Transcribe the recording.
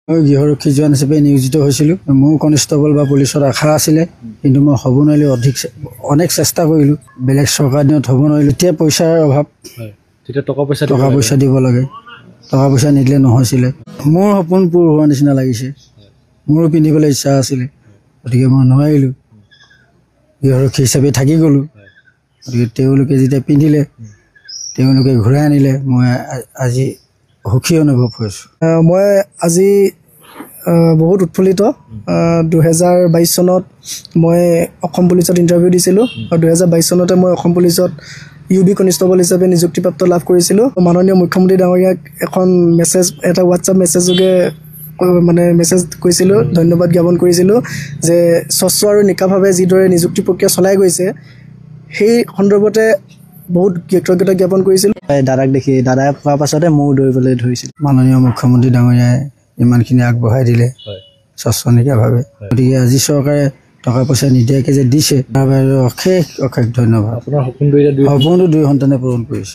মই গৃহৰক্ষী জোৱান হিচাপে নিয়োজিত হৈছিলোঁ। মোৰ কনিষ্টেবল বা পুলিচৰ আশা আছিলে, কিন্তু মই হ'ব নোৱাৰিলোঁ। অনেক চেষ্টা কৰিলোঁ, বেলেগ চৰকাৰ দিনত হ'ব নোৱাৰিলোঁ। এতিয়া পইচাৰ অভাৱ, টকা পইচা দিব লাগে, টকা পইচা নিদিলে নহৈছিলে। মোৰ সপোন পূৰ হোৱা নিচিনা লাগিছে। মোৰো পিন্ধিবলৈ ইচ্ছা আছিলে, গতিকে মই নোৱাৰিলোঁ। গৃহৰক্ষী হিচাপে থাকি গ'লোঁ। গতিকে তেওঁলোকে যেতিয়া পিন্ধিলে, তেওঁলোকে ঘূৰাই আনিলে, মই আজি সুখী অনুভৱ হৈছোঁ। মই আজি বহুত উৎফুল্লিত। 2022 চনত মই অসম পুলিচত ইণ্টাৰভিউ দিছিলোঁ আৰু 2022 চনতে মই অসম পুলিচত UB কনিষ্টেবল হিচাপে নিযুক্তিপ্ৰাপ্ত লাভ কৰিছিলোঁ। মাননীয় মুখ্যমন্ত্ৰী ডাঙৰীয়াক এখন এটা হোৱাটছআপ মেছেজযোগে মেছেজ কৰিছিলোঁ, ধন্যবাদ জ্ঞাপন কৰিছিলোঁ যে স্বচ্ছ আৰু নিকাভাৱে যিদৰে নিযুক্তি প্ৰক্ৰিয়া চলাই গৈছে, সেই সন্দৰ্ভতে বহুত কৃতজ্ঞতা জ্ঞাপন কৰিছিলোঁ। দাদাক দেখি, দাদাই পোৱাৰ পাছতে ময়ো দৌৰিবলৈ ধৰিছিলোঁ। মাননীয় মুখ্যমন্ত্ৰী ডাঙৰীয়াই ইমানখিনি আগবঢ়াই দিলে স্বচ্ছ নিকাভাৱে। গতিকে আজি চৰকাৰে টকা পইচা নিদিয়াকৈ যে দিছে, তাৰ বাবে অশেষ অশেষ ধন্যবাদ। আপোনাৰ সপোনটো 2 সন্তানে পূৰণ কৰিছে।